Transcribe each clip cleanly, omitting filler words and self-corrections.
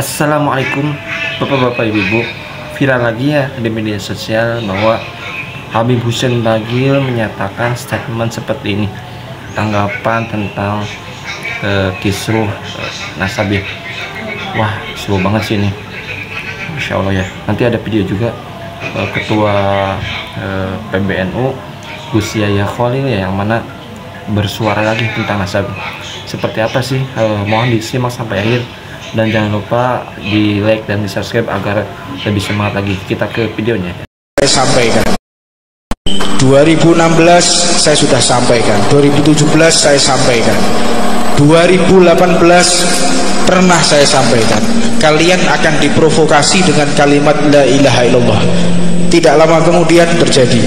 Assalamualaikum Bapak-bapak Ibu-ibu. Viral lagi ya di media sosial bahwa Habib Hussein Bagil menyatakan statement seperti ini, tanggapan tentang kisruh Nasabih. Wah, seru banget sih ini, Masya Allah ya. Nanti ada video juga Ketua PBNU Gus Yahya Khalil ya, yang mana bersuara lagi tentang Nasabih. Seperti apa sih? Mohon disimak sampai akhir. Dan jangan lupa di like dan di subscribe agar lebih semangat lagi. Kita ke videonya. Saya sampaikan 2016 saya sudah sampaikan, 2017 saya sampaikan, 2018 pernah saya sampaikan, kalian akan diprovokasi dengan kalimat la ilaha illallah. Tidak lama kemudian terjadi.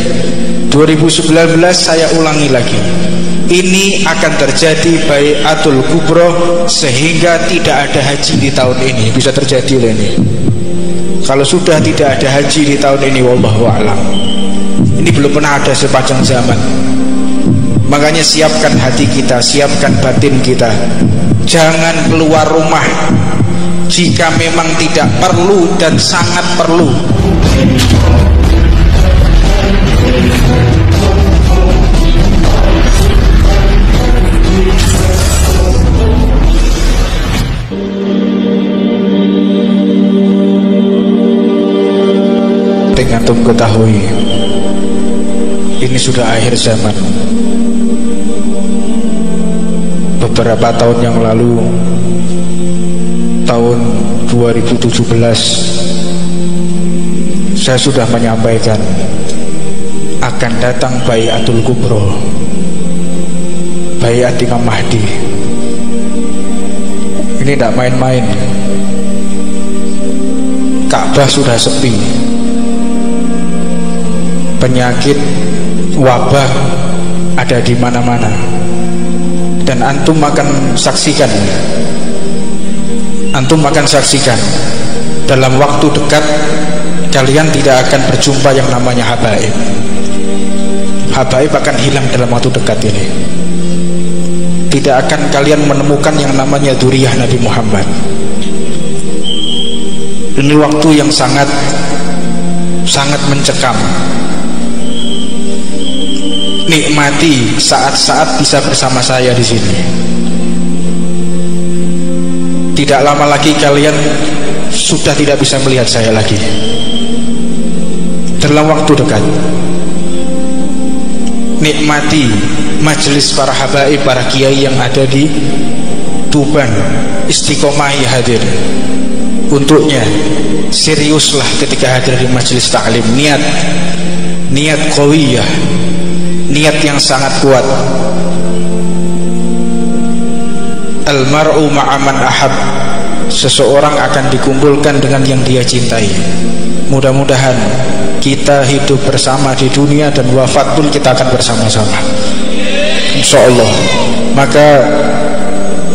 2019 saya ulangi lagi, ini akan terjadi Bai'atul Kubro, sehingga tidak ada haji di tahun ini. Bisa terjadi loh ini. Kalau sudah tidak ada haji di tahun ini, wallahu a'lam. Ini belum pernah ada sepanjang zaman. Makanya siapkan hati kita, siapkan batin kita. Jangan keluar rumah jika memang tidak perlu dan sangat perlu. Antum ketahui, ini sudah akhir zaman. Beberapa tahun yang lalu, tahun 2017, saya sudah menyampaikan akan datang Bai'atul Kubro, Bai'at Imam Mahdi. Ini tidak main-main. Ka'bah sudah sepi, penyakit wabah ada di mana-mana, dan antum akan saksikan dalam waktu dekat kalian tidak akan berjumpa yang namanya habaib. Habaib akan hilang dalam waktu dekat ini. Tidak akan kalian menemukan yang namanya dzurriyyah Nabi Muhammad. Ini waktu yang sangat mencekam. Nikmati saat-saat bisa bersama saya di sini. Tidak lama lagi kalian sudah tidak bisa melihat saya lagi. Dalam waktu dekat, nikmati majelis para habaib, para kiai yang ada di Tuban. Istiqomahi hadir. Untuknya seriuslah ketika hadir di majelis taklim. Niat qawiyah, niat yang sangat kuat. Almar'u ma'aman ahab, seseorang akan dikumpulkan dengan yang dia cintai. Mudah-mudahan kita hidup bersama di dunia dan wafat pun kita akan bersama-sama, insyaallah. Maka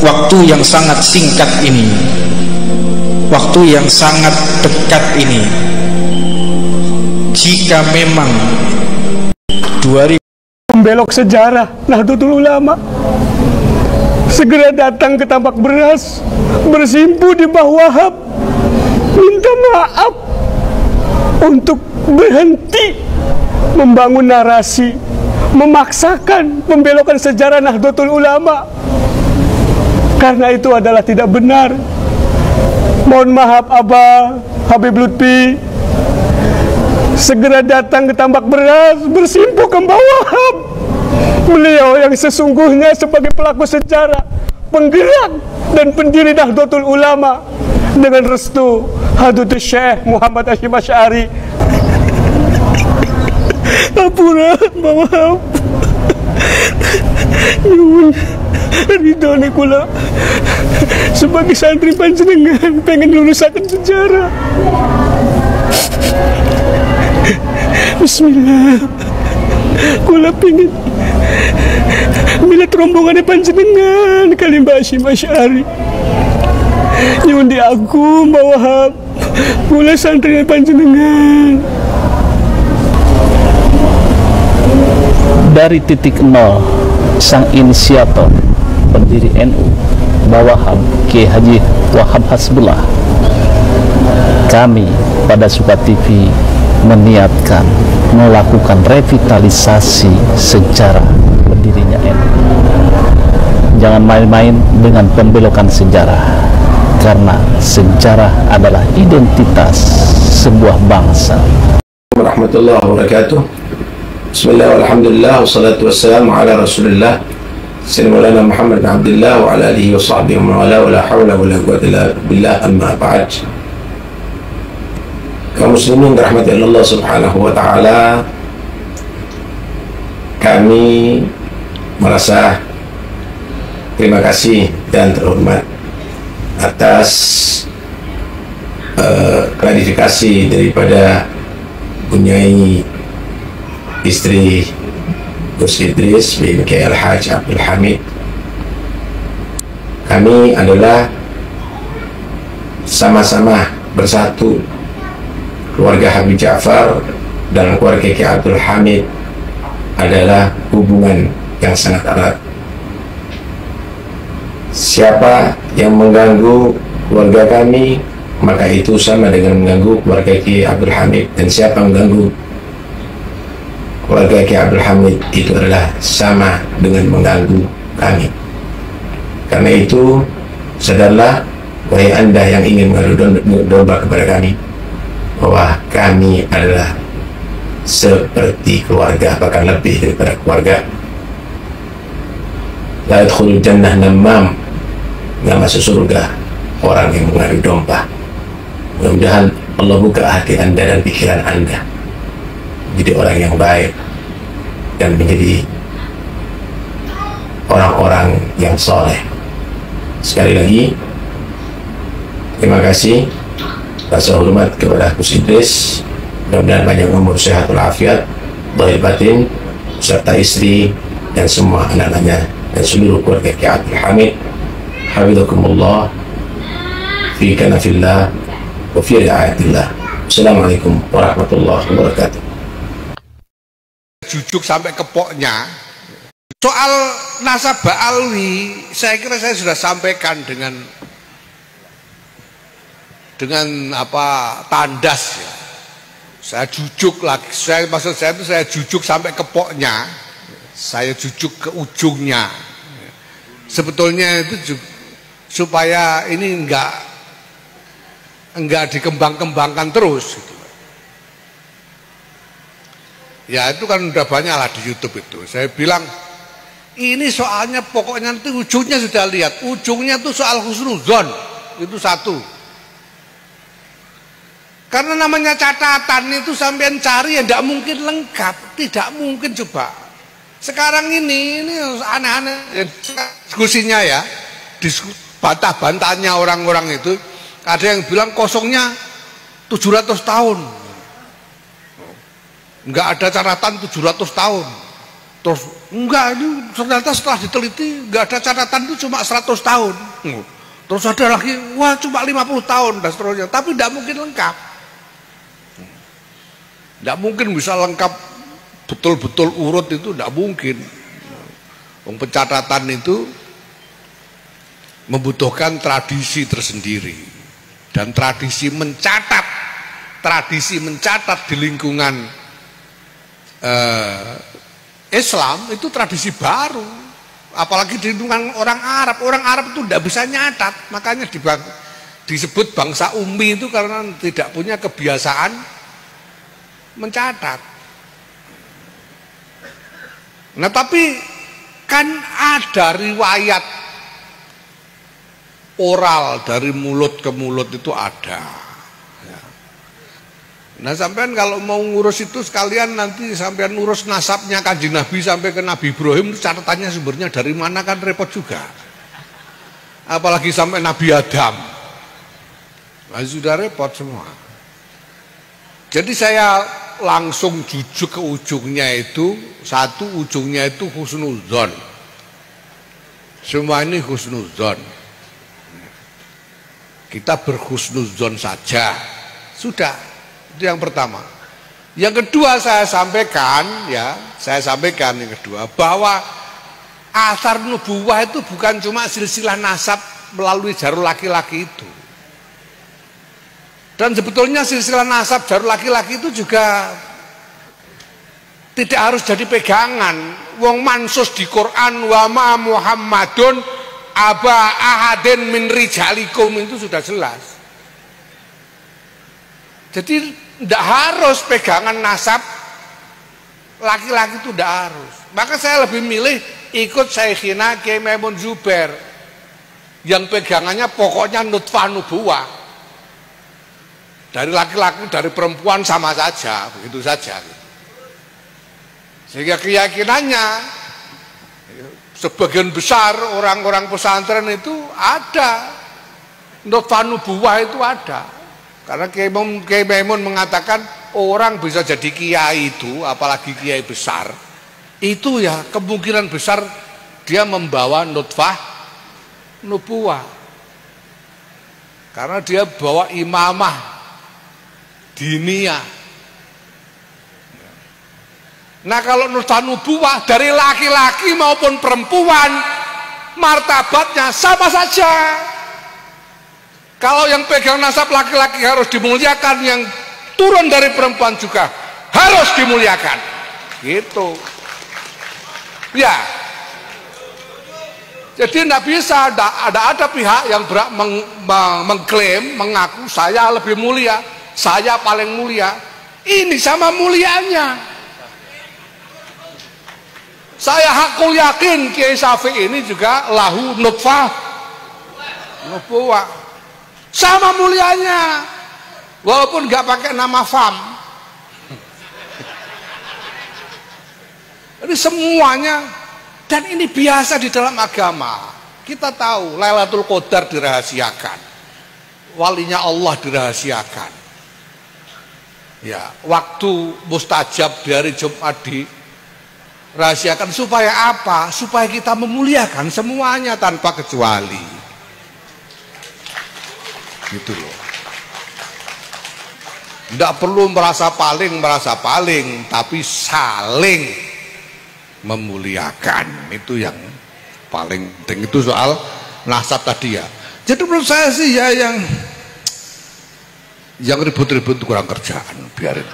waktu yang sangat singkat ini, waktu yang sangat dekat ini, jika memang 2000 membelok sejarah Nahdlatul Ulama, segera datang ke tambak beras, bersimpu di bawah Wahab, minta maaf untuk berhenti membangun narasi, memaksakan pembelokan sejarah Nahdlatul Ulama, karena itu adalah tidak benar. Mohon maaf Abah Habib Lutfi, segera datang ke tambak beras, bersimpu ke bawah. Beliau yang sesungguhnya sebagai pelaku sejarah, penggerak dan pendiri Nahdlatul Ulama, dengan restu Hadratus Syekh Muhammad Hashim Asy'ari. Apura maaf, nyuwun ridhone kula sebagai santri panjenengan pengen lulusaken sejarah. Bismillah, kula pingin milet rombongannya panjenengan kali Mbak Hashim Asy'ari. Nyuwun di aku Mbak Wahab, kula santri panjenengan. Dari titik nol, sang inisiator pendiri NU, Mbah Wahab, Kiai Haji Wahab Hasbullah, kami pada Suka TV meniatkan melakukan revitalisasi sejarah berdirinya NU. Jangan main-main dengan pembelokan sejarah, karena sejarah adalah identitas sebuah bangsa. Warahmatullahi wabarakatuh. Bismillah, alhamdulillah, wassalatu wassalamu ala rasulillah Sayyidina Muhammad bin Abdullah wa ala alihi wa sahbihi wa ala wa la hawla wa la quwwata illa billah, amma ba'd. Kaum muslimin dirahmati Allah subhanahu wa ta'ala, kami merasa terima kasih dan terhormat atas klarifikasi daripada Bunyai istri Gus Idris bin Al-Hajj Abdul Hamid. Kami adalah sama-sama bersatu, keluarga Habib Ja'far dan keluarga Ki Abdul Hamid adalah hubungan yang sangat erat. Siapa yang mengganggu keluarga kami, maka itu sama dengan mengganggu keluarga Ki Abdul Hamid, dan siapa yang mengganggu keluarga Ki Abdul Hamid itu adalah sama dengan mengganggu kami. Karena itu, sadarlah wahai Anda yang ingin mengadu domba kepada kami, bahwa kami adalah seperti keluarga, bahkan lebih daripada keluarga. La yadkhulul jannah namam, nggak masuk surga orang yang mengadu domba. Mudah-mudahan Allah buka hati Anda dan pikiran Anda menjadi orang yang baik dan menjadi orang-orang yang soleh. Sekali lagi, terima kasih, rasa hormat kepada Gus Idris. Mudah-mudahan panjang umur, sehat walafiat, zahir batin, serta istri dan semua anak-anaknya dan seluruh keluarga Ki Abdul Hamid. Hafizakumullah fi kanafillah wa fi riayatillah. Assalamualaikum warahmatullahi wabarakatuh. Jujuk sampai ke poknya. Soal nasabah alwi, saya kira saya sudah sampaikan dengan apa, tandas ya. Saya jujuk lagi, maksud saya itu saya jujuk sampai ke poknya, saya jujuk ke ujungnya. Sebetulnya itu supaya ini enggak dikembang-kembangkan terus gitu. Ya itu kan udah banyak lah di YouTube itu. Saya bilang ini soalnya pokoknya itu ujungnya sudah lihat, ujungnya itu soal husnuzon, itu satu. Karena namanya catatan itu sampean cari ya tidak mungkin lengkap, tidak mungkin coba. Sekarang ini aneh-aneh diskusinya ya, bantah-bantahnya orang-orang itu, ada yang bilang kosongnya 700 tahun. Enggak ada catatan 700 tahun. Terus enggak, ini ternyata setelah diteliti enggak ada catatan itu cuma 100 tahun. Terus ada lagi, wah cuma 50 tahun dan seterusnya. Tapi tidak mungkin lengkap. Tidak mungkin bisa lengkap betul-betul urut, itu tidak mungkin. Pencatatan itu membutuhkan tradisi tersendiri. Dan tradisi mencatat di lingkungan Islam itu tradisi baru, apalagi di lingkungan orang Arab itu tidak bisa nyatat, makanya disebut bangsa ummi itu karena tidak punya kebiasaan mencatat. Nah tapi kan ada riwayat oral dari mulut ke mulut itu ada. Nah sampean kalau mau ngurus itu sekalian nanti sampean ngurus nasabnya Kanjeng Nabi sampai ke Nabi Ibrahim, catatannya sumbernya dari mana kan repot juga. Apalagi sampai Nabi Adam, nah, sudah repot semua. Jadi saya langsung jujuk ke ujungnya itu, satu ujungnya itu husnuzon. Semua ini husnuzon. Kita berhusnuzon saja, sudah. Itu yang pertama. Yang kedua saya sampaikan yang kedua bahwa asar nubuwah itu bukan cuma silsilah nasab melalui jalur laki-laki itu. Dan sebetulnya silsilah nasab dari laki-laki itu juga tidak harus jadi pegangan. Wong mansus di Quran wa ma Muhammadun aba ahadin min rijalikum itu sudah jelas. Jadi tidak harus pegangan nasab laki-laki itu tidak harus. Maka saya lebih milih ikut Syekhina Kiai Maimun Zubair yang pegangannya pokoknya nutfah nubuwah. Dari laki-laki, dari perempuan sama saja, begitu saja. Sehingga keyakinannya sebagian besar orang-orang pesantren itu ada nutfah nubuwah itu ada. Karena Kiai Maimun mengatakan orang bisa jadi kiai itu, apalagi kiai besar, itu ya kemungkinan besar dia membawa nutfah nubuwah. Karena dia bawa imamah diniyah. Nah kalau nutfah nubuwah dari laki-laki maupun perempuan martabatnya sama saja. Kalau yang pegang nasab laki-laki harus dimuliakan, yang turun dari perempuan juga harus dimuliakan. Gitu. Ya. Jadi tidak bisa ada pihak yang mengklaim, mengaku saya lebih mulia, saya paling mulia. Ini sama mulianya. Saya hakul yakin Kiai Syafi'i ini juga lahu nutfah nubuwah. Sama mulianya. Walaupun nggak pakai nama fam. Jadi semuanya, dan ini biasa di dalam agama. Kita tahu Lailatul Qadar dirahasiakan, walinya Allah dirahasiakan. Ya, waktu mustajab di hari Jumat dirahasiakan supaya apa? Supaya kita memuliakan semuanya tanpa kecuali. Gitu loh. Tidak perlu merasa paling, tapi saling memuliakan. Itu yang paling penting. Itu soal nasab tadi ya. Jadi menurut saya sih ya yang ribut-ribut kurang kerjaan, biarin.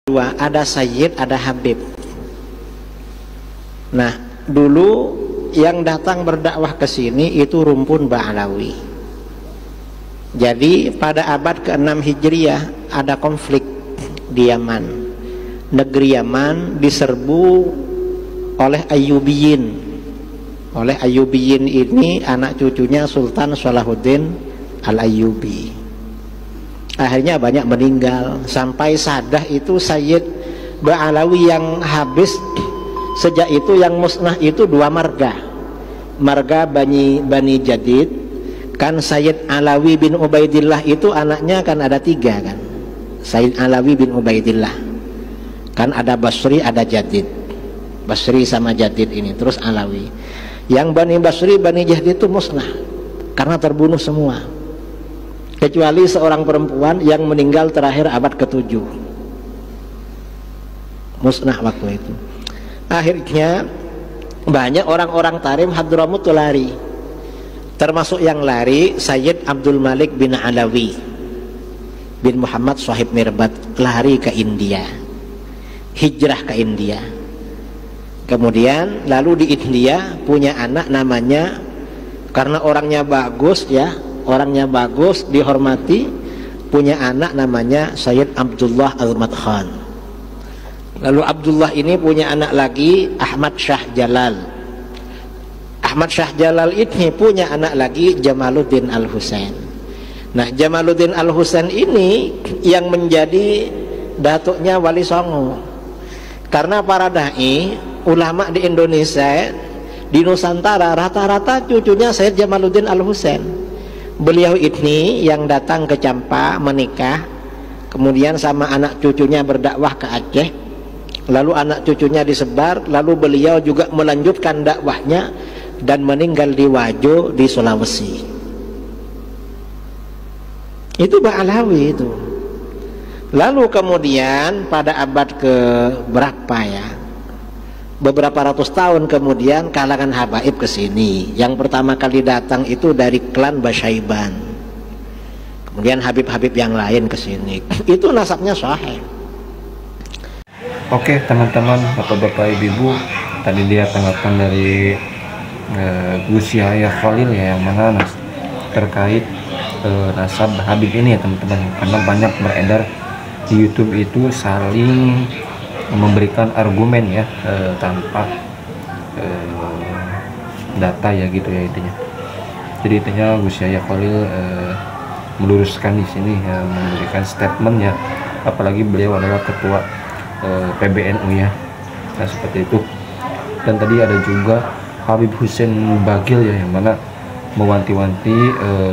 Dua, ada Sayyid, ada Habib. Nah, dulu yang datang berdakwah ke sini itu rumpun Ba'alawi. Jadi pada abad ke-6 Hijriah ada konflik di Yaman. Negeri Yaman diserbu oleh Ayyubiyin. Oleh Ayyubiyin ini anak cucunya Sultan Salahuddin Al-Ayyubi. Akhirnya banyak meninggal. Sampai Sadah itu Sayyid Ba'alawi yang habis. Sejak itu yang musnah itu dua marga. Marga Bani Jadid. Kan Sayyid Alawi bin Ubaidillah itu anaknya kan ada tiga kan. Sayyid Alawi bin Ubaidillah. Kan ada Basri, ada Jadid. Basri sama Jadid ini, terus Alawi. Yang Bani Basri, Bani Jadid itu musnah karena terbunuh semua. Kecuali seorang perempuan yang meninggal terakhir abad ke-7. Musnah waktu itu. Akhirnya banyak orang-orang Tarim Hadramut lari. Termasuk yang lari Sayyid Abdul Malik bin Alawi bin Muhammad Shahib Mirbat, lari ke India, hijrah ke India. Kemudian lalu di India punya anak namanya, karena orangnya bagus ya, orangnya bagus dihormati, punya anak namanya Sayyid Abdullah Al-Madkhan. Lalu Abdullah ini punya anak lagi Ahmad Shah Jalal. Ahmad Shah Jalal ini punya anak lagi Jamaluddin Al-Husain. Nah, Jamaluddin Al-Husain ini yang menjadi datuknya Wali Songo. Karena para dai, ulama di Indonesia, di Nusantara rata-rata cucunya Sayyid Jamaluddin Al-Husain. Beliau ini yang datang ke Campa menikah, kemudian sama anak cucunya berdakwah ke Aceh, lalu anak cucunya disebar, lalu beliau juga melanjutkan dakwahnya dan meninggal di Wajo di Sulawesi. Itu Ba'alawi itu. Lalu kemudian pada abad ke berapa ya, beberapa ratus tahun kemudian kalangan habaib ke sini. Yang pertama kali datang itu dari klan Basyaiban. kemudian Habib-Habib yang lain ke sini. Itu nasabnya sahih. Oke teman-teman, bapak-bapak, ibu-ibu, tadi dia tanggapan dari Gus Yahya Khalil ya, yang mana terkait nasab Habib ini ya teman-teman, karena banyak beredar di YouTube itu saling memberikan argumen ya tanpa data ya gitu ya intinya. Jadi intinya Gus Yahya Khalil meluruskan di sini ya, memberikan statement ya, apalagi beliau adalah ketua PBNU ya, nah seperti itu. Dan tadi ada juga Habib Hussein Bagil ya, yang mana mewanti-wanti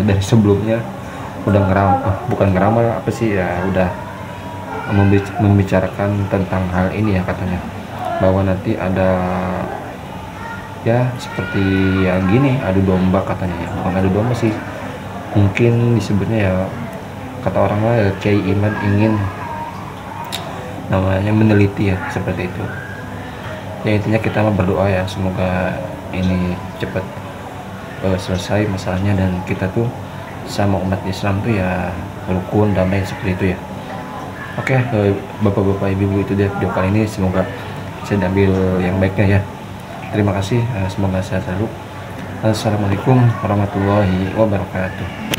dari sebelumnya udah bukan ngeramal apa sih ya, udah membicarakan tentang hal ini ya, katanya bahwa nanti ada ya seperti yang gini, adu domba katanya ya, bukan adu domba sih, mungkin disebutnya ya, kata orang lain Kiai Iman ingin namanya meneliti ya, seperti itu ya. Intinya kita berdoa ya, semoga ini cepat selesai masalahnya, dan kita tuh sama umat Islam tuh ya rukun, damai, seperti itu ya. Oke, bapak-bapak, ibu-ibu, itu dia video kali ini, semoga saya ambil yang baiknya ya. Terima kasih, semoga sehat selalu. Assalamualaikum warahmatullahi wabarakatuh.